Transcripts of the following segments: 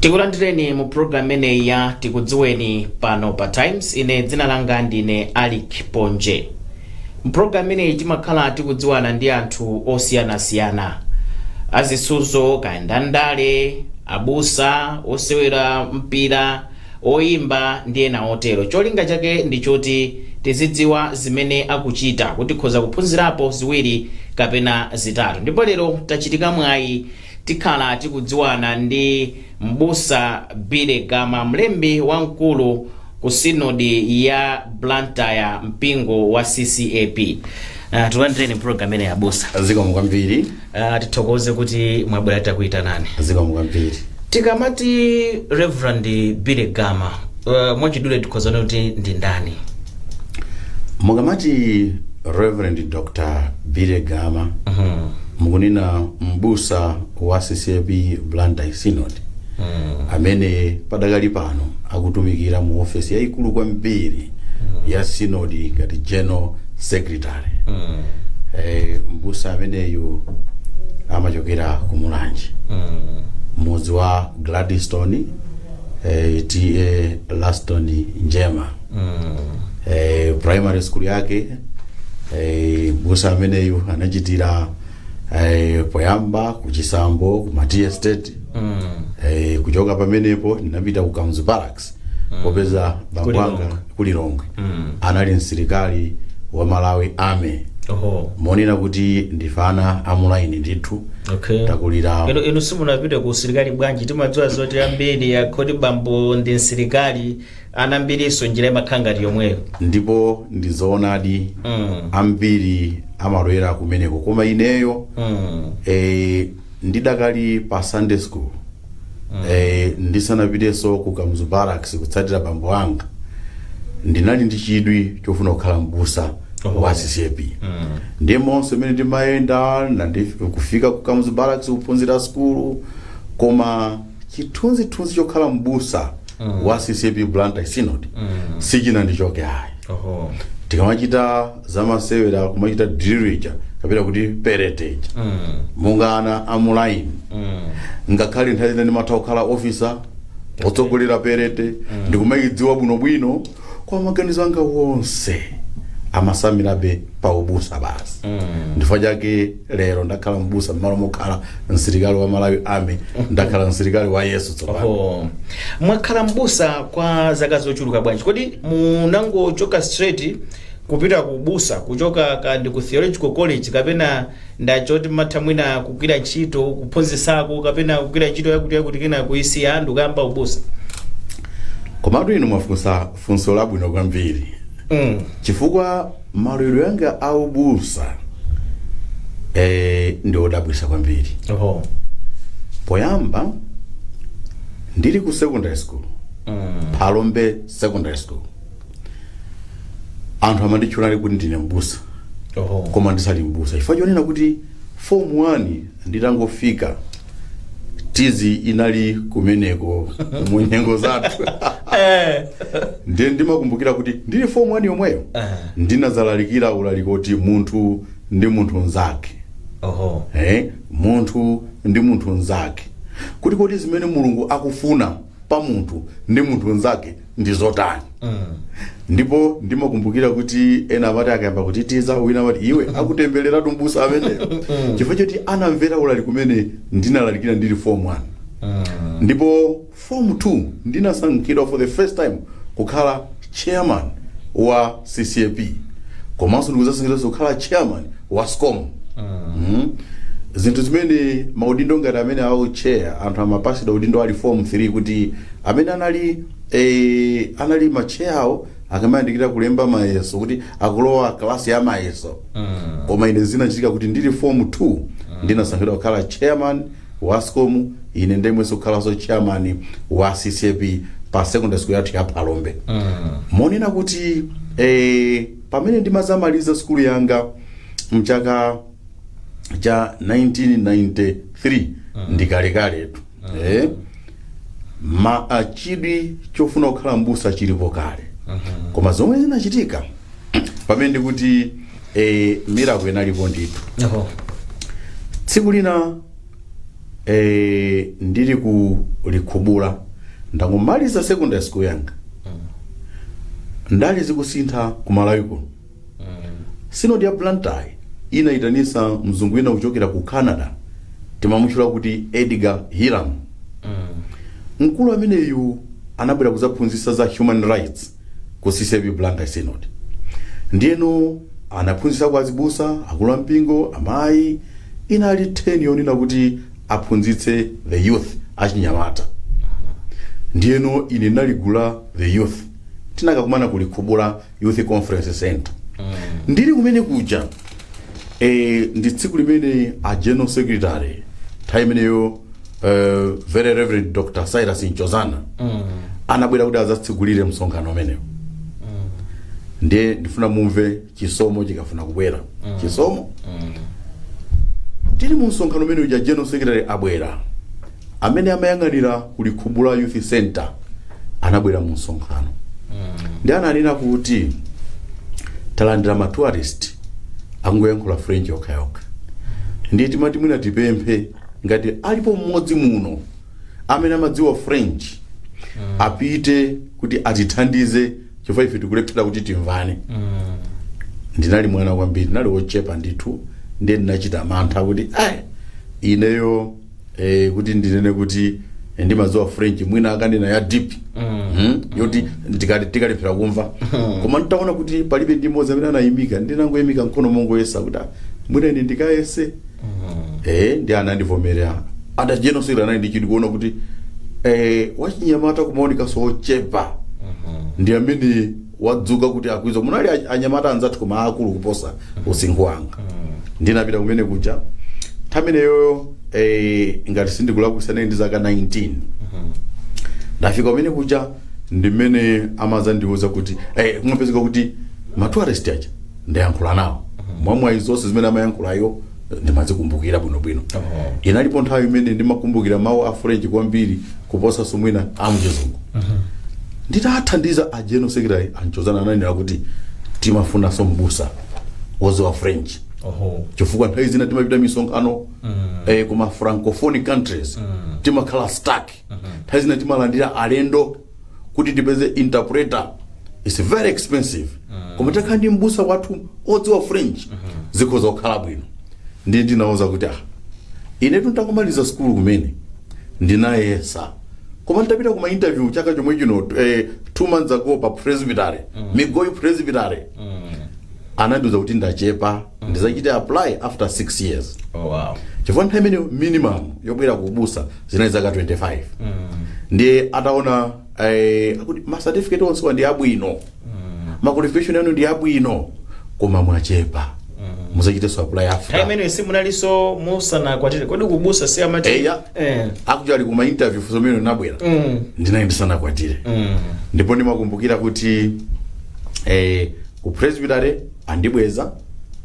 Tikulandireni mu program ene ya Tikudziweni Pano Pa Times. Ine dzina langa ndine Alik Ponje. Mu program ene timakhala tikudziwana ndi anthu osiyanasiyana, azisuzo, kayandandale, abusa, osewera mpira, oyimba ndi ena otero. Cholinga chake ndi choti tizidziwa zimene akuchita kuti khoza kuphunzirapo ziwiri kapena zitatu. Ndipo lero tachitika mwayi tikhala tikudziwana ndi mbusa Bilegama, mlembi wamkulu ku sinodi ya Blantyre mpingo wa CCAP. Tulandireni program ene ya busa. Zikomo kwambiri. Tithokoze kuti mwabwera takuita nani. Zikomo kwambiri. Tikamati Reverend Bilegama, mwachidule tikhozana kuti ndi ndani? Mukamati Reverend Dr. Bilegama, mukunena mbusa wa CCAP Blantyre Synod, amene padakali pano akutumikira mu office yaikulu kwambiri ya Synod ngati General Secretary. Mbusa ameneyu amachokera ku Mulanje, mudzi wa Gladstone, TA Laston Njema. Primary school yake mbusa ameneyu anachitira poyamba ku Chisambo ku Mati Estate. Kuchoka pamenepo ninapita ku Kamzu Barracks popeza babwanga kulilongwe. Anali msilikali wa Malawi Army. Monena kuti ndifana amulaini ndithu. Takulira ino simunapita ku usilikali bwanji? Timadziwa zoti ambiri yakhoti bambo ndi msilikali anambiriso njira makhangati yomweyo. Ndipo ndizoonadi ambiri amalowera kumeneko, koma ineyo ndidakali pa Sunday school. Ndisanapiteso ku Kamzu Barracks kutsatira bambo wanga, ndinali ndi chidwi chofuna kukhala mbusa wa CCAP. Ndimonso mene ndimayenda kufika ku Kamzu Barracks kuphunzira school, koma chithunzi chokhala mbusa wa CCAP Blantyre Synod sichina ndichoke hayi. Tikamachita zamasewera kumachita dirija kapita kuti peretage mungana amulaini, ngakhale nthawi ndi mathokhala officer otsogolera perete ndikumayidziwa bwinobwino, kwa maganizo anga wonse amasamirabe pa ubusa basi. Ndifo chake lero ndakhala mbusa mmalo mokhala msilikali wa Malawi Army, ndakhala msilikali wa Yesu tsopano. Mwakhala mbusa kwa zaka zochuluka bwanji? Kodi munangochoka straight kupita kubusa kuchoka kandi ku theological college kapena ndachoti mathamwina kugwira ntchito kuphunzitsako kapena kugwira ntchito yakuti kena kuisiya andu kamba ubusa? Komatu inu mwafunsa funso labwino kwambiri. Chifukwa malero yanga aubusa ndi odabwisa kwambiri. Poyamba ndili ku secondary school, Palombe Secondary School, anthu amanditchula kuti ndine mbusa. Koma ndisali mbusa chifukwa chonena kuti form 1 nditangofika tizi inali kumeneko mu nyengo zathu. Ndiye ndimakumbukira kuti ndili form 1 yomweyo ndinazalalikira ulaliko kuti munthu ndi munthu nzake. Munthu ndi munthu nzake, kuti zimene Mulungu akufuna pa munthu ndi munthu nzake ndi zotani. Ndipo ndimakumbukira kuti ena amati akayamba kutitiza, wina amati iwe akutembelera mbusa ameneyo. Chifukwa choti anamvera ulaliko kumene ndinalalikira ndili form 1. Ndipo form 2 ndinasankhidwa for the first time kukhala chairman wa CCAP, komanso ndikuzasankhidwa kukhala chairman wa SCOM. Zinthu zimene maudindo ngati amene awo chair anthu amapasida udindo ali form 3 kuti amene anali machair awo akamayandikira kulemba mayeso kuti akulowa klasi ya mayeso. Koma ine zinachitika kuti ndili form 2 ndinasankhidwa kukhala chairman wa SCOM, ine ndemwenso kukhalanso chairman wa CCAP pa secondary school yathu ya Palombe. Monena kuti pamene ndimazamaliza school yanga mchaka cha 1993 ndikalekaletu. Chidwi chofuna kukhala mbusa chilipo kale. Koma zomwe zinachitika pamene ndikuti miracle inalipo ndithu. Tsiku lina ndili ku ulikhubula ndangomaliza secondary school yanga ndali zikusintha ku Malawi kuno Synod ya Blantyre inaitanisa mzungu wina kuchokera ku Canada timamutchula kuti Edgar Hiram mkulu ameneyu anabwera kuzaphunzitsa za human rights ku CCB Blantyre Synod ndiyeno anaphunzitsa kwa azibusa akulu ampingo amayi inali 10 yonena kuti aphunzitse the youth achinyamata ndiyeno ine naligula the youth tinakakumana kulikhubula youth conference center ndili kumene kuja ndi tsiku limene a general secretary time imeneyo very reverend Dr. Cyrus Nchozana anabwera kuti azatsigulire msonkhano umenewo ndiye ndifuna mumve chisomo chikafuna kubwera chisomo tili mu msonkhano umene uja general secretary abwera amene amayang'anira kulikhubula youth center anabwera mu msonkhano ndi ananena kuti talandira ma tourist angoyankhula French yokhayoka ndiye timati mwina tipemphe ngati alipo mmodzi muno amene amadziwa French apite kuti atithandize chifukwa ife tikulephera kuti timvane ndinali mwana kwambiri nali wochepa ndithu ndiye ndinachita mantha kuti ineyo kuti ndinene kuti ndimadziwa French mwina akandina ya deep yoti tikalephera kumva koma nditaona kuti palibe ndi mmodzi amene anayimika ndinangoyimika mkono mongoyesa kuti mwina ine ndikayese ndi anandivomerera ada genocide anali ndichiti kuona kuti wachinyamata kumaoneka sochepa ndi amene wadzuka kuti akwiza munali anyamata anzathu koma akulu kuposa usinkhu wanga ndinapita kumene kuja thameneyo ngati sindikulakusana ndi zaka 19 ndafika kumene kuja ndimene amazandiuza kuti kumapezeka kuti ma tourist aja ndayankhula nawo mwamwa izonse zimene amayankhulayo ndimazikumbukira bwinobwino inalipo nthawi imene ndimakumbukira mawu a French kwambiri kuposa somwina amchizungu nditathandiza a general secretary Anchozana ananena kuti timafuna sombusa woziwa French chifukwa nthawi zina timapita misonkhano kuma francophone countries timakhala stuck nthawi zina timalandira alendo kuti tipeze interpreter is very expensive koma takhala ndi mbusa wathu odziwa French zikhoza kukhala bwino ndiye ndinawuza kuti ine tangomaliza school kumene ndinayesa koma nditapita kuma interview chaka chomwe chino 2 months ago pa presbytery Migoyi presbytery anandiuza kuti ndachepa ndizachita apply after 6 years chifukwa nthawi imene minimum yobwera kubusa zinali zaka 25 ndiye ataona akuti ma certificate onse ndi abwino ma qualification anu ndi abwino koma mwachepa muzachite so apply after imene simunaliso musana kwatire kodi kubusa si amati akujali kuma interview fusomeno nabwera ndinayendesana kwatire ndipo ndimakumbukira kuti ku presbytery andibweza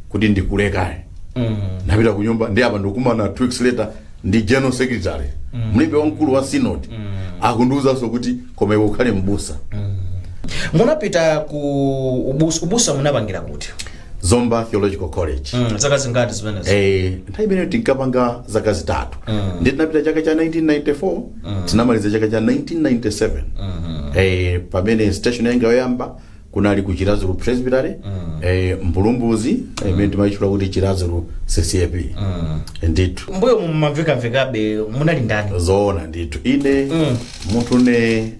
kuti ndikulekae napita ku nyumba ndi apa ndokumana 2 weeks later ndi general secretary mlembe wamkulu wa synod akundiuza so kuti koma iwe ukhale mbusa munapita ku ubusa munapangira kuti Zomba Theological College zaka zingati zimenezo nthawi imene tinkapanga zaka zitatu ndi tinapita chaka cha 1994 tinamaliza chaka cha 1997 pamene station yanga yoyamba kunali ku Chirazulu Presbytery Mbulumbuzi imene timayitchula kuti Chirazulu CCAP ndithu mbuyo mumamvekabe munali ndani zoona ndithu ine munthu ne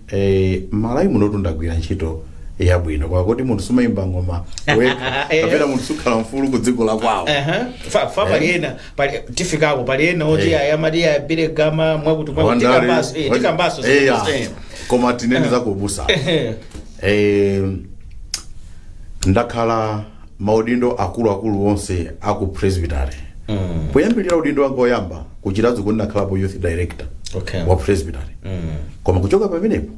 Malawi munotu ndagwira ntchito yabwino kwa kuti munthu sumayimba ngoma weka kapena munthu sukhala mfulu ku dziko la kwawo fa paliyena tifikapo paliyena oti ayamadi ayabire gama mwakuti tikambaso koma tinene zakubusa ndakhala maudindo akulu onse aku presbytery poyambirira udindo wanga oyamba kuchirazo kuti ndakhalapo youth director wa presbytery koma kuchoka pamenepo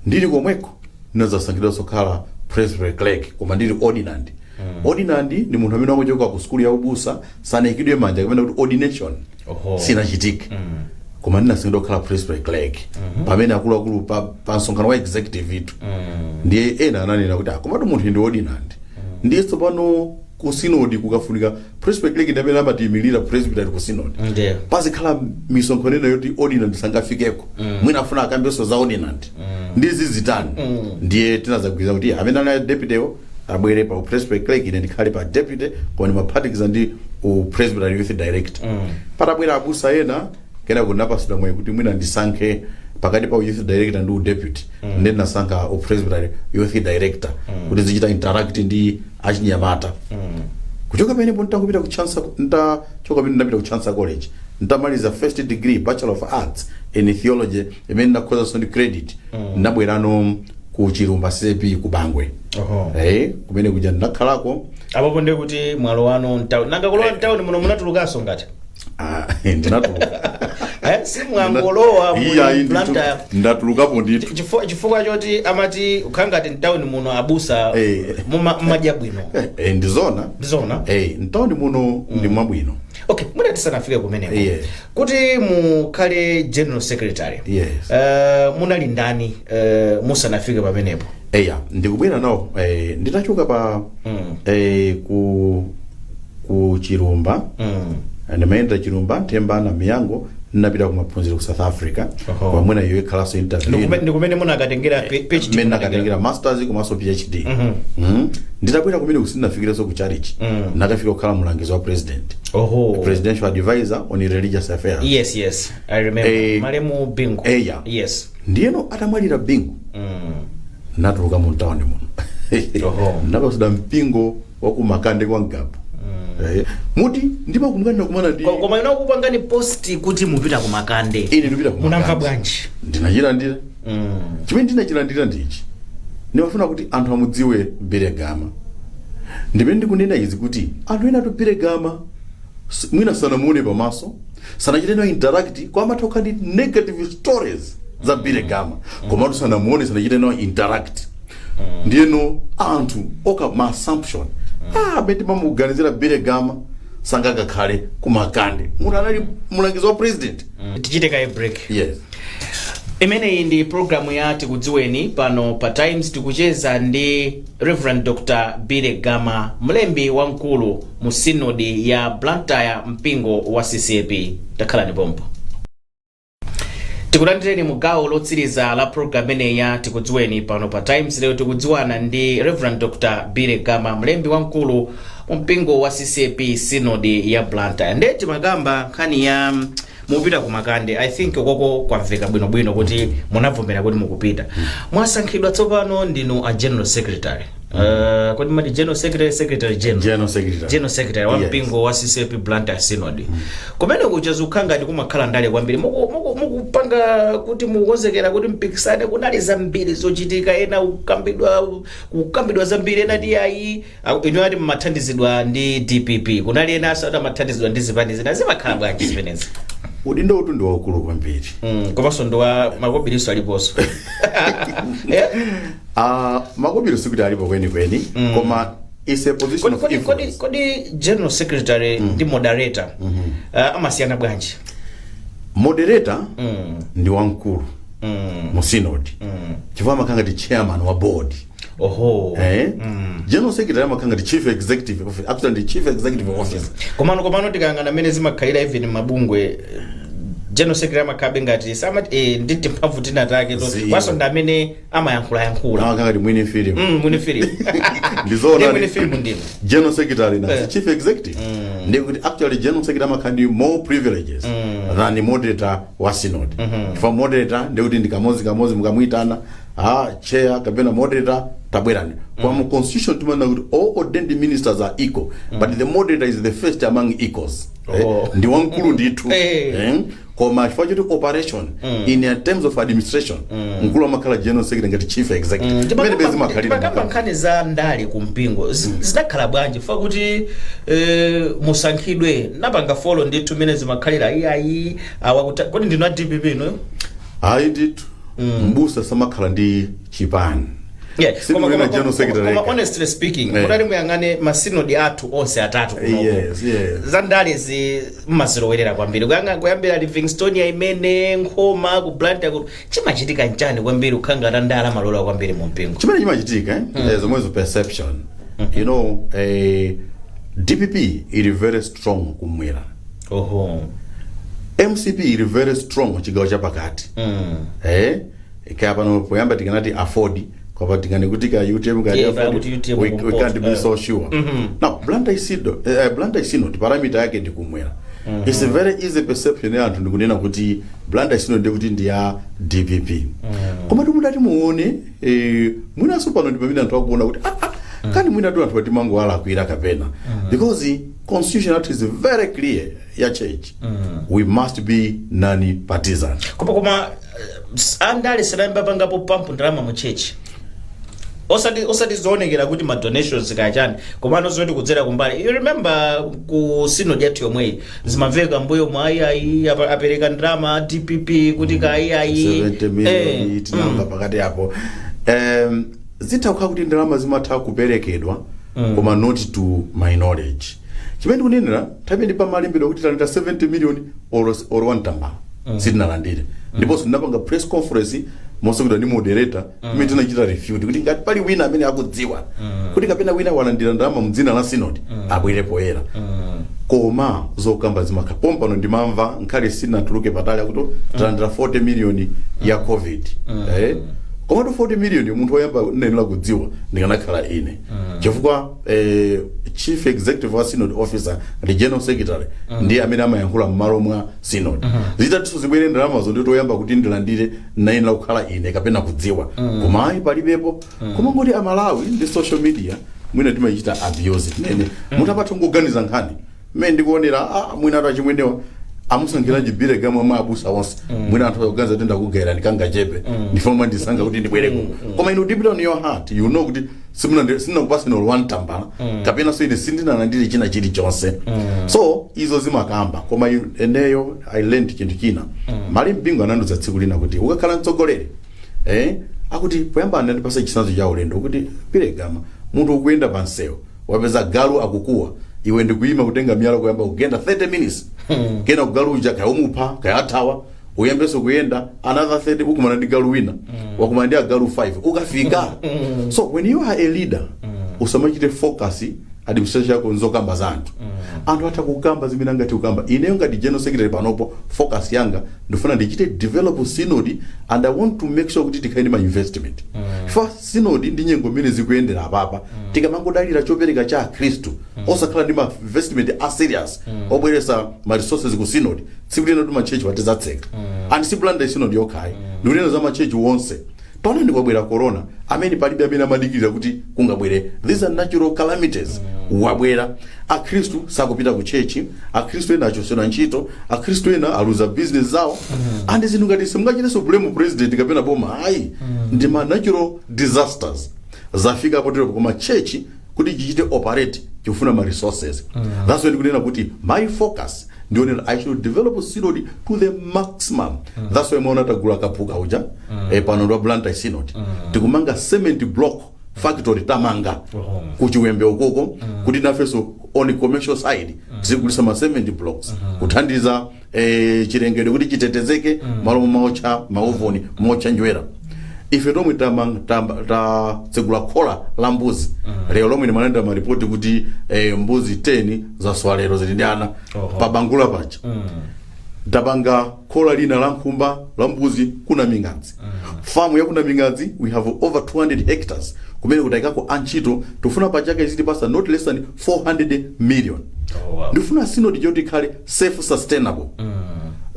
ndili komweko ndinazasankhidwa sokhala presbytery clerk koma ndili ordinand ordinand ndi munthu amene wangochoka ku skulu ya ubusa sanayikidwe manja kapena kuti ordination sinachitike koma ndinasankhidwa kukhala presbytery clerk pamene akuluakulu pa msonkhano wa executive itu ndiye ena ananena kuti koma munthu ndi ordinand ndiye tsopano ku synod kukafunika presbytery clinic ndamene amatiyimirira presbytery ku synod pazikhala misonkhano yoti ordinary sangafikeko mwina afuna akambeso za ordinary ndizi zitani ndiye tinazagwiza kuti amene ana deputywo abwere pa presbytery clinic ine ndikhale pa deputy koma ndimaphatikiza ndi presbytery youth director patabwera abusa ena kena kunapasidwa mwayi kuti mwina ndisankhe pakati pa youth director ndi deputy ndeni nasankha presbytery youth director kuti zichita interact ndi achinyamata kuchoka pamenepo ndakupita ku Chancellor ndachoka pamene ndapita ku Chancellor College ndamaliza first degree bachelor of arts in theology imene ndakhoza ndi credit ndabwerano ku Chilumba CP ku Bangwe kumene kuja ndakhalako apo ndi kuti mwalo wano ntauni nanga kulowa ntauni muno munatulukaso ngati ndinatuluka si mwangolowa planta ndatulukapo ndithu chifukwa choti amati ukhangati ntauni muno abusa mmadya bwino ndizona ntauni muno ndi mwabwino. Okay, mwina tisanafike kumeneko kuti mukhale general secretary munali ndani musanafike pamenepo? Ndikubwera nawo nditachoka pa ku Chilumba ndimayenda Chilumba Themba na Miyango ndinapita ku maphunziro ku South Africa kwa mwina iwe khalaso interview ndikumene munakatengera PhD mena katengera masters komanso PhD nditakwera kumene kusinafikireso ku church nakafika kukhala mulangizi wa president presidential advisor on religious affairs. Yes I remember Malemu Bingu. Yes ndiyeno atamwalira Bingu natuluka mu town muno nakasuda mpingo wa ku Makande kwa Ngabu muti ndipo kumukana kumana ndi koma ina kupangani post kuti mupita ku Makande ine ndipita ku munamva bwanji ndinachilandira chimene ndinachilandira ndichi ndimafuna kuti anthu amudziwe Beregama ndimene ndikunena izi kuti anthu ena Beregama mwina sanamuone pamaso sanachite nayo interact kwa amathoka ndi negative stories za Beregama koma sanamuone sanachite nayo interact ndiyeno anthu oka ma assumption beti mamuganizira Beregama sangaka khale ku Makande munthu anali mulangizi wa president. Tichiteka a break. Yes. Imeneyi ndi programu ya Tikudziweni pano pa Times tikucheza ndi Reverend Dr. Beregama mlembi wamkulu mu synodi ya Blantyre mpingo wa CCAP. Takhala ni pompo. Tikulandireni mugawo lotsiriza la programu imeneyi ya Tikudziweni pano pa Times. Lero tikudziwana ndi Reverend Dr. Beregama mlembi wamkulu mu mpingo wa CCAP synodi ya Blantyre. Ndeti magamba nkhani ya mupita ku Makande. I think koko kwamveka bwino kuti munavomera kuti mukupita. Mwasankhidwa tsopano ndinu a general secretary. Kodi mali general secretary wa mpingo wa CCAP Blantyre synod. Kumene kuchazukanga ndi kumakhala ndale kwambiri mukupanga kuti mukonzekera kuti mpikisane kunali zambiri zochitika ena ukambidwa zambiri ena ndi ayi ino ati mathandizidwa ndi DPP kunali ena asata mathandizidwa ndi zipani zina zimakhala bwanji zimenezi? Udindo utundi wakulu kwambiri komanso ndo makobiriso aliponso makobiriso kuti alipo kweni koma is a position of influence. Kodi general secretary ndi moderator amasiyana bwanji? Moderator ndi wamkulu mu synod chifukwa makanga ndi chairman wa board. General secretary makanga ndi chief executive officer, actually the chief executive officer. Komano tikangana mene zimakhalira even mabungwe general secretary makabe ngati sama nditi mphamvu tinatake kwaso ndamene amayankhula makanga ndi mwini film ndizona mwini film ndimo general secretary na chief executive ndikuti actually general secretary makandi more privileges than the moderator wa synod. For moderator ndikuti ndikamozi mukamuitana chair kapena moderator tabwerani kwa mu constitution tumana kuti all ordained ministers are equal but the moderator is the first among equals. Ndi wamkulu ndithu koma chifukwa choti operation in terms of administration mkulu amakhala general secretary ngati chief executive. Mene bezi makhalira kama nkhani za ndali kumpingo zinakhala bwanji fa kuti musankhidwe napanga follow ndithu mene zimakhalira ayi kodi ndino DPP no ndithu mbusa samakhala ndi chipani. Koma honestly speaking kunali muyangane masynod athu onse atatu kuno zandali zimazilowerera kwambiri kuyambira Livingstone imene Nkhoma ku Blantyre chimachitika nchani kwambiri ukhanga ndala malola kwambiri mu mpingo? Chimene chimachitika zomwezo perception you know DPP ili very strong kumwera. MCP ili very strong chigawo cha pakati. Kaya pano poyamba tikanati afford kwa tikani kutika UTM kaya afford we can't be so sure. Now Blantyre Synod parameter yake ndi kumwera. It's a very easy perception ya anthu ndikunena kuti Blantyre Synod ndi kuti ndi ya DPP. Koma timudati muone mwinaso pano ndi pamene anthu akuona kuti kani mwina tu anthu atimango ala kuira kapena because the constitution is very clear ya church. We must be non-partisan. Koma andale sadamba pangapo pampu ndrama mu church. Osati zoonekera kuti ma donations kachani koma anozoti kudzera kumbali. You remember ku synod yathu yomwe zimamveka mbuyo mwayi apereka ndrama DPP kuti kai 70 million tinanga pakati hapo. Zitakha kuti ndrama zimatha kuperekedwa koma not to my knowledge. Chimene kunenera tapendi pamalimbiro kuti talenta 70 million or one tamba. Sitinalandire. Ndipo sinapanga press conference mosokuda ni moderator mimi tunachita refute kuti ngati pali wina amene akudziwa kuti kapena wina walandira ndrama mdzina la synod abwerepo era. Koma zokamba zimakapompa no ndimamva nkhale sina tuluke patali akuti talandira 40 million ya covid. Koma 40 million munthu oyamba nenela kudziwa ndikanakhala ine. Chifukwa chief executive wa synod officer the general secretary ndiye amene amayankhula mmalo mwa synod. Zitatu zibwere ndrama zo ndi toyamba kuti ndilandire nayenera kukhala ine kapena kudziwa. Koma ayi palibepo. Koma ngoti Malawi ndi social media mwina timachita abuse nene. Mutapatha ngoganiza nkhani. Mmene ndikuonera mwina atu achimwenewa amusangira jibire gamwe mabusa wonse mwina anthu oganza tenda kugera ndikanga chepe ndifoma ndisanga kuti ndibwereko koma inu deep down in your heart you know kuti sina kupasa no one tambala kapena so ine sindina nandire china chili chonse so izo zimakamba koma eneyo I learned chinthu china mali mpingo ananduza tsiku lina kuti ukakhala mtsogolere akuti poyamba anandipasa chisanzo cha ulendo kuti piregama munthu ukuyenda pansewo wapeza galu akukuwa iwe ndikuima kutenga miyala kuyamba kugenda 30 minutes kena kugaluja kaya umupha kaya athawa uyambeso kuyenda another 30 ukumana ndi galu wina wakumana ndi galu 5 ukafika so when you are a leader usamachite focus administration yako nzokamba za anthu atha kukamba zimene ngati ukamba ineyo ngati general secretary panopo focus yanga ndifuna ndichite develop synod and I want to make sure kuti tikhaini ma investment first synod ndi nyengo mene zikuyendera apapa tikamangodalira chopereka cha Kristu osakhala ndi ma investment a serious obweresa ma resources ku synod sikulena ndi ma church watizatseka and si Blantyre synod yokhai ndinena za ma church wonse pano ndikwabwera corona amene palibe amene amadikira kuti kungabwere these are natural calamities wabwera akhristu sakupita ku church akhristu ena achosera ntchito akhristu ena aluza business zawo and zinthu ngati simungachiteso blame president kapena boma ayi ndi ma natural disasters zafika potero koma church kuti chichite operate chifuna ma resources that's why ndikunena kuti my focus ndionera I should develop synod to the maximum that's why mwana tagula kapuka uja pano ndo Blantyre Synod tikumanga cement block factory tamanga kuchiwembe ukoko kuti nafeso on commercial side tikulisa ma cement blocks kuthandiza chilengedwe kuti chitetezeke malo maocha maovoni mocha njwera ife tomwe ta tsegula khola la mbuzi lero lomwe ndimalanda ma report kuti mbuzi 10 za swalero zili ndi ana pa bangula pacha tabanga khola lina la nkhumba la mbuzi kuna mingadzi farm ya kuna mingadzi we have over 200 hectares kumene kutaikako antchito tofuna pachaka iziti pasa not less than 400 million ndifuna synod joti khale self sustainable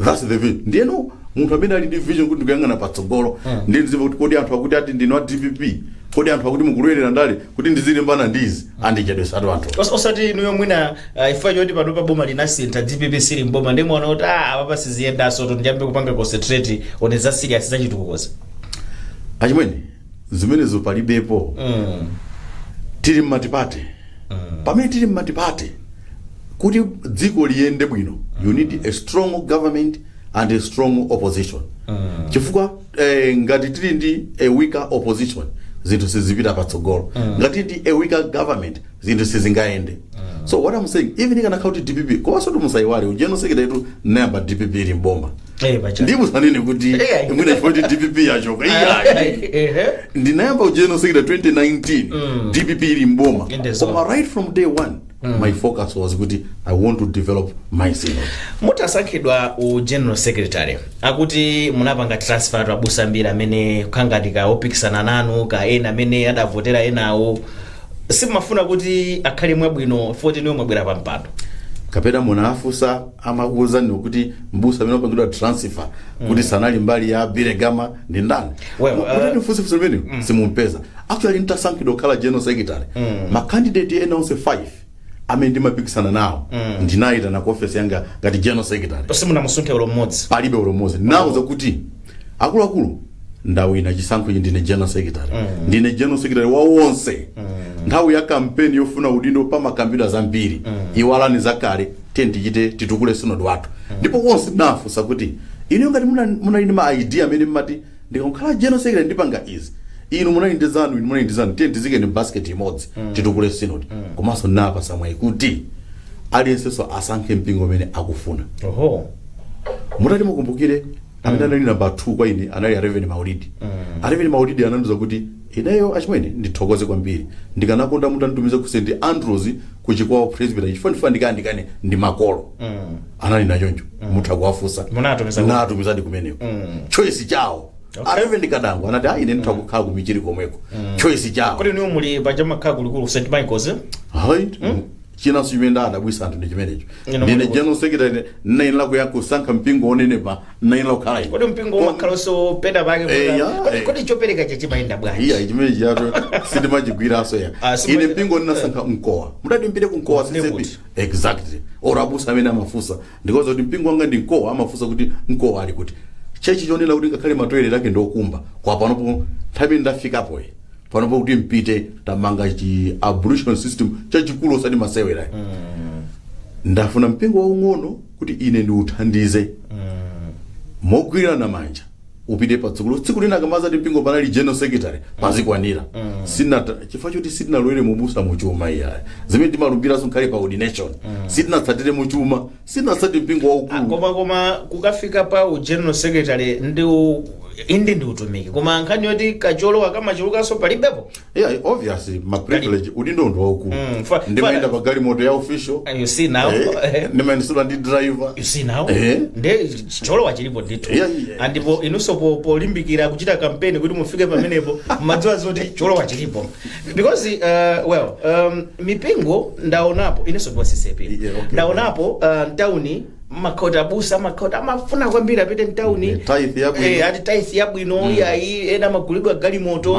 that's the vision ndiyeno munthu amene ali ndi vision kuti ndikuyang'ana patsogolo ndiye ndiziva kuti kodi anthu akuti ati ndino DPP kodi anthu akuti mukulwerera ndale kuti ndizilimbana ndizi andichedwesatu anthu osati inuyo mwina ifa yoti pano pa boma linasintha DPP sili mboma ndimuona kuti apa siziyendaso to ndiyambe kupanga concentrate on za serious zachitukukoza achimwene zimenezo palibepo tili mmatipate pamene tili mmatipate kuti dziko liyende bwino you need a strong government and a strong opposition chifukwa ngati tili ndi a weaker opposition zinthu sizipita patsogolo ngati ndi a weaker government zinthu sizingaende so what I'm saying even kana kauti DPP kwa sababu musaiwale ujeno sekretary tu namba DPP ili mboma ndipo sanene kuti mwina chifoti DPP yachoka ndinayamba ujeno sekretary 2019 DPP ili mboma koma right from day one my focus was kuti I want to develop my synod. Mutasankhidwa u general secretary akuti munapanga transfer abusa ambiri amene kukhangatika opikisana nanu ka ena amene adavotera enawo simafuna kuti akhale mwabwino foti niwe mwabwera pa mpando kapena munafusa amakuza nokuti mbusa amene opangidwa transfer kuti sanali mbali ya Biregama ndi ndani kuti mfusifusi limene simumpeza. Actually nitasankhidwa kukhala general secretary ma candidate ena onse 5 amene ndimapikisana nawo ndinayita na office yanga ngati general secretary simuna musunthe ulo mmodzi palibe ulo mmodzi nauza kuti akuluakulu ndawina chisankho ichi ndine general secretary ndine general secretary wa wonse nthawi ya campaign yofuna udindo pa makambidwa zambiri iwalani zakale tichite titukule synod wathu ndipo wonse nafusa kuti inu ngati muna ma idea amene mmati ndikakhala general secretary ndipanga izi inu munayindizanu tizike ni basket imodzi titukule synod komanso napa samwe kuti aliyenseso asankhe mpingo amene akufuna. Mutati mukumbukire amene anali number 2 kwa ine anali Reverend Maulidi. Reverend Maulidi anandiza kuti ineyo achimwene ndithokoze kwambiri ndikanakonda mutanitumize ku St Andrews ku chikwawo presbytery chifukwa ndikane ndi makolo anali nachoncho mutha kuwafusa natumizadi kumeneko choice chawo. Reverend Kadango anati ine nditha kukhala ku michiri komweko choice chawo kuti niwe muli pachama kha kulikulu St Michael's china sumenda adabwisa anthu ndi chimenecho ndine general secretary nainla kusankha mpingo onene pa nainla kukhala ine kodi mpingo wakhaloso peda pake kodi chopereka chachimayenda bwanji chimenechi yato sindimachigwiraso ine mpingo ndinasankha mkowa mudati mpite ku mkowa sisebi exactly orabusa amene amafusa ndikoza kuti mpingo wanga ndi mkowa amafusa kuti mkowa ali kuti chechi chonena kuti ngakhale matoilet ake ndokumba kwa panopo nthawi ndafikapo panopo kuti mpite tamanga chi abolition system chachikulu osati masewera ndafuna mpingo waung'ono kuti ine ndiuthandize mogwirana manja upite patsikulo tsiku lina kamaza ti mpingo panali general secretary pazikwanira chifukwa choti sitinalowere mubusa muchuma iya zimene timalumbira sonkhale pa ordination sitinatsatire muchuma sitinatsatire mpingo waukulu koma kukafika pa general secretary ndi utumiki koma nkhani yoti kacholowa kamachulukanso palibepo obviously my privilege udindo ndo waukulu ndimayenda pa galimoto ya official you see now ndimayendesula ndi driver you see now nde cholowa chilipo ndithu andipo inunso polimbikira kuchita campaign kuti mufike pamenepo madziwa zoti cholowa chilipo because mipingo ndaonapo inenso ndiwasisepe ndaonapo ntawuni makota busa makota amafuna kwambiri apite mtauni ati tithe yabwino yayi ena magulidwa galimoto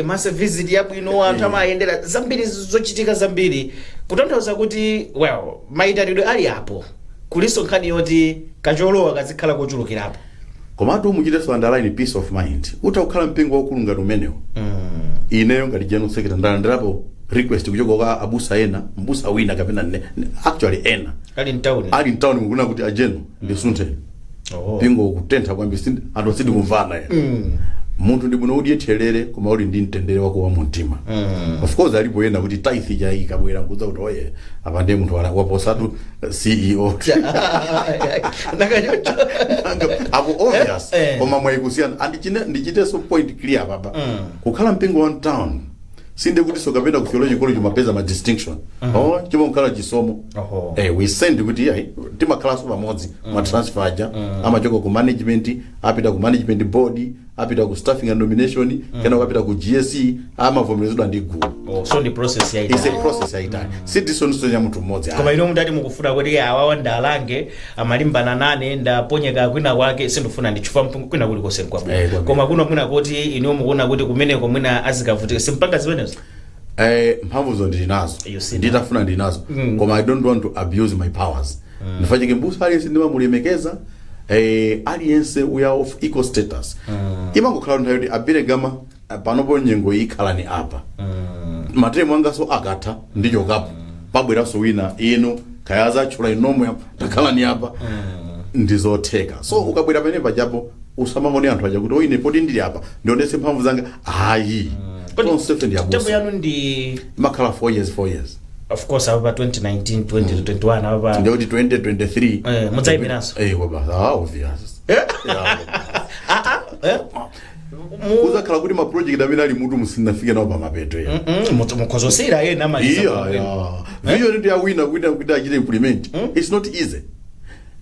massive visit yabwino anthu amayendera zambiri zochitika zambiri kutanthauza kuti maitanidwe ali apo kuliso nkhani yoti kacholowa kazikhala kochulukirapo komatu muchiteso underline peace of mind utakhala mpingo waukulu ngati umenewo ineyo ngati general secretary ndalandirapo request kuchoka kwa abusa ena mbusa wina kapena actually ena ali in town mukuna kuti ajeno ndisunthe pingo kutentha kwambiri anthu asidi kumvana munthu ndi muno udiyethelere koma uli ndi mtendere wako wa mtima of course alipo ena kuti tithe ya ikabwera kuza kuti oye apa ndiye munthu waposatu CEO apo obvious koma mwayikusiyana ndichite so point clear baba kukhala mpingo one town sinde kuti sokapenda ku theology college mapeza ma distinction chimo mkhala chisomo we send kuti timakhala so pamodzi ma transfer aja amachoka ku management apita ku management board apita ku staffing and nomination kana apita ku GSE amavomerezedwa ndi gulu so the process ya it's a process ya itani si disonso ya mtu mmoja koma ino mutati mukufuna kuti awawa ndalange amalimbana nane ndaponyeka kwina kwake sindufuna ndichufa mpungu kwina kuli kose kwa koma kuno mwina kuti ino mukuona kuti kumeneko mwina azikavutika simpanga zimenezo mphamvu zo ndinazo nditafuna ndinazo koma I don't want to abuse my powers ndifanyike mbusa aliyense ndimamulemekeza aliyense we are of equal status imangokhala nthawi kuti Biregama panopo nyengo ikhala ni apa matremu anga so akatha ndicho kapo pabweraso wina ino kayaza chula inomo takhala ni apa ndizotheka so ukabwera pene pajapo usamangoni anthu aja kuti oine poti ndili apa ndionese mphamvu zanga hayi tembo yanu ndi makhala 4 years of course apa 2019 2021 apa ndio 2023 mudzayimiraso baba obvious kuzakhala kuti ma project amene ali mutu musinafike nawo pa mapeto ya mukhozosera yena maliza vision ndi awina kuti achite implement it's not easy.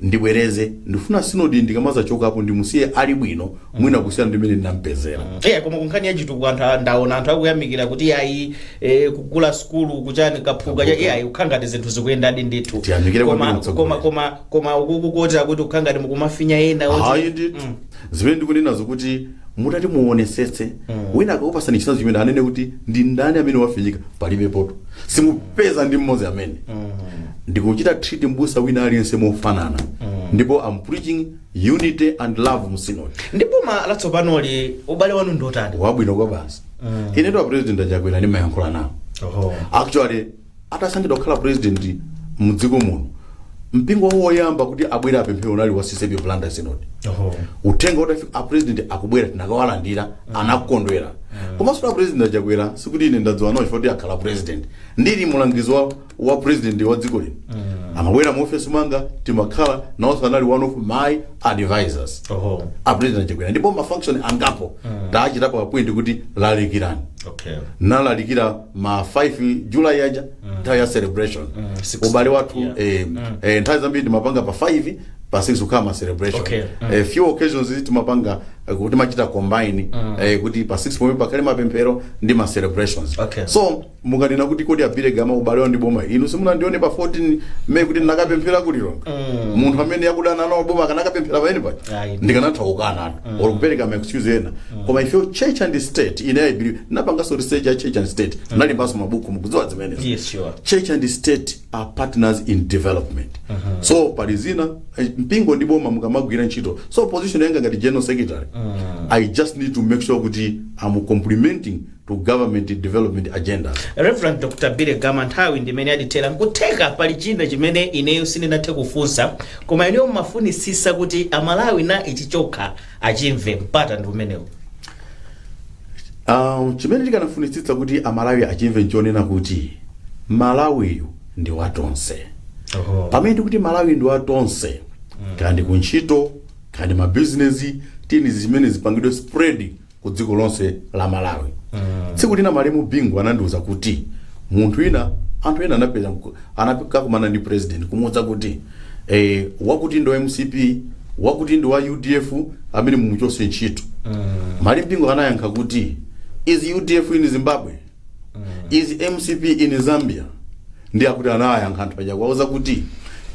Ndibwereze ndifuna sinodi ndikamaza chokapo ndimusiye ali bwino mwina kusiyana ndimene ndinampezera koma kunkhani yachituku anthu ndaona anthu akuyamikira kuti ayi kugula skulu kuchani kaphuka ayi ukhangati zinthu zikuyendadi ndithu koma ukukukotera kuti ukhangati mukumafinya yenda ayi ndithu zimene ndikunena kuti mutati muonesetse wina akakupasani chitsanzo chimene anene kuti ndi ndani amene wafinyika palibe poto simupeza ndi mmodzi amene ndikuchita treat mbusa wina aliyense mofanana ndipo I'm preaching unity and love musinodi ndipo latsopanoli ubale wanu ndotani wabwino kwa basi ineto president Chakwera ndi mayankhula nawo actually atasankhidwa kukhala president mudziko muno mpingo wawo woyamba kuti abwera apemphero unali wa CCB Blantyre Synod uthenga utafika a president akubwera tinakawalandira anakondwera komanso president Chakwera sikuti ine ndadziwa nawo chifukwa akhala president ndili mulangizi wa president wa dziko lino amabwera mu office manga timakhala nawo anali one of my advisors a president Chakwera ndipo ma function angapo taachita pa point kuti lalikirani nalalikira ma 5 July yaja nthawi celebration ubale wathu nthawi zambiri timapanga pa 5 pa 6 ukama celebration few occasions timapanga kuti machita combine kuti pa 6 pomwe pakale mapemphero ndi ma celebrations so mukanena kuti kodi apire gama ubale wa ndi boma inu simunandione pa 14 May kuti ndakapemphera kuliro munthu amene yakudana nawo boma kanakapemphera paene pa ndikanathaukana or kupereka ma excuse ena koma if you church and state ine I believe napanga so research ya church and state nali baso mabuku mukudziwa zimene church and state are partners in development so palizina mpingo ndi boma mukamagwira ntchito so position yanga ngati general secretary I just need to make sure kuti I'm complementing to government development agenda. Reverend Dr. Bire Gama nthawi ndimene aditera nkuteka pali china chimene ineyo sindinathe kufunsa koma ineyo mafunisisa kuti amalawi na ichichokha achimve mpata ndi umenewo chimene ndikanafunisitsa kuti amalawi achimve nchonena kuti Malawi ndi watonse pamene kuti Malawi ndi watonse kandi kuntchito kandi ma business tini zimene zipangidwe spread ku dziko lonse la Malawi tsiku lina malemu bingu anandiuza kuti munthu ina anthu ena anapeka kumana ndi president kumudza kuti wakuti ndo MCP wakuti ndo wa UDF amene mumuchose ntchito malemu bingu anayankha kuti is UDF in Zimbabwe is MCP in Zambia ndi akuti anayankha anthu paja kwauza kuti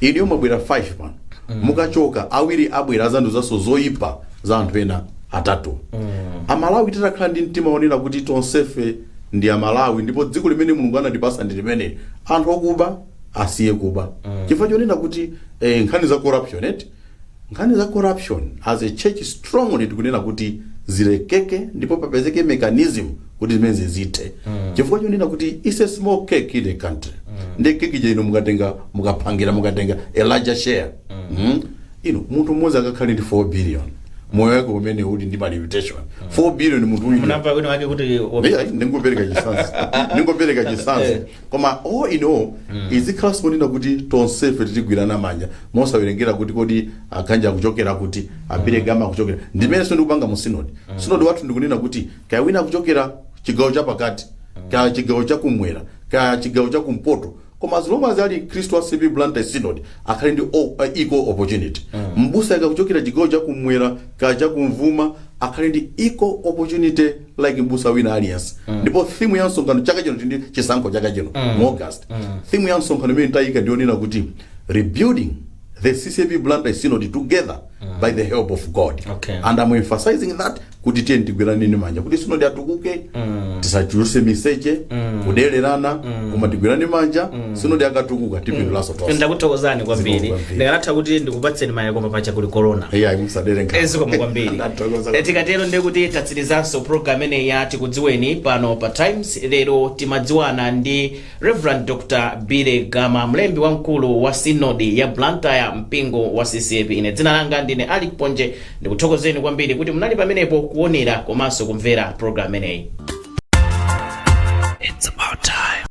iliyo mabwera 5 pano mukachoka awiri abwera azanduzaso zoyipa za anthu ena atatu amalawi titakhala ndi mtima wonena kuti tonsefe ndi amalawi ndipo dziko limene mulungu anatipasa ndi limene anthu okuba asiye kuba chifukwa chonena kuti nkhani za corruption as a church strongly tikunena kuti zilekeke ndipo papezeke mechanism kuti zimene zithe chifukwa chonena kuti it's a small cake in the country ndi cake jeno mukapangira mukatenga a larger share munthu mmodzi akakhale ndi 4 billion moyo wake umene uli ndi limitation 4 billion munthu uyu munamva wina wake kuti ndingopereka chisanzo koma all in all izikhaso kunena kuti tonsefe titigwirana manja mosawerengera kuti kodi akhanja kuchokera kuti apire gama kuchokera ndimene ndikupanga mu synod wathu ndikunena kuti kaya wina kuchokera chigawo cha pakati kaya chigawo cha kumwera kaya chigawo cha kumpoto koma as long as ali Kristo wa CCB Blantyre Synod akhali ndi equal opportunity mbusa akakuchokera chigawo cha kumwera kaya cha kumvuma akhali ndi equal opportunity like mbusa wina aliyense ndipo theme ya msonkhano chaka chino ndi chisankho chaka chino mu August theme ya msonkhano imene tayika ndionena kuti rebuilding the CCB Blantyre Synod together by the help of God and I'm emphasizing that kuti tiye ndigwirane ni manja kuti synod atukuke tisachuluse miseche kudelerana koma tigwirane manja synod akatukuka tipindulaso tonse ndakuthokozani kwambiri ndikanatha kuti ndikupatseni maya koma pacha kuli corona musaderenga eziko kwambiri tikatero ndikuti tatsirizanso program ene ya Tikudziweni pano pa Times lero timadziwana ndi Reverend Dr. Bire Gama mlembi wamkulu wa synod ya Blantyre mpingo wa CCB ine dzina langa ndine Ali Ponje ndikuthokozeni kwambiri kuti munali pamenepo kuonera komanso kumvera program eneyi. It's about time.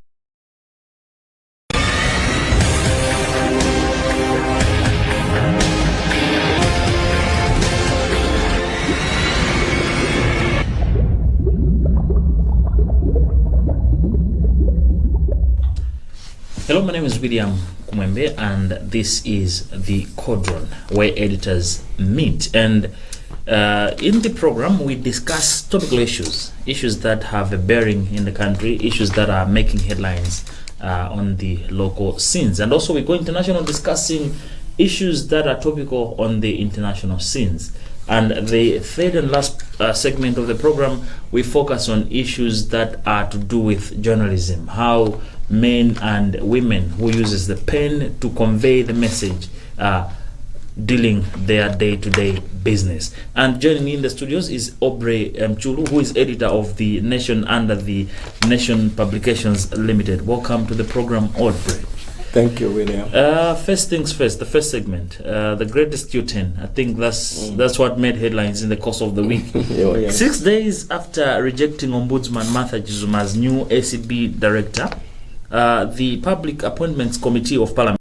Hello, my name is William Kumwembe, and this is the Quadrant, where editors meet. And in the program, we discuss topical issues that have a bearing in the country, issues that are making headlines on the local scenes. And also we go international, discussing issues that are topical on the international scenes. And the third and last segment of the program, we focus on issues that are to do with journalism, how men and women who uses the pen to convey the message dealing their day-to-day business. And joining me in the studios is Aubrey Mchulu, who is editor of The Nation under the Nation Publications Limited. Welcome to the program, Aubrey. Thank you, William. First things first, the first segment, the greatest Q10. I think that's what made headlines in the course of the week. Yeah. 6 days after rejecting Ombudsman Martha Chizuma's new ACB director, the Public Appointments Committee of Parliament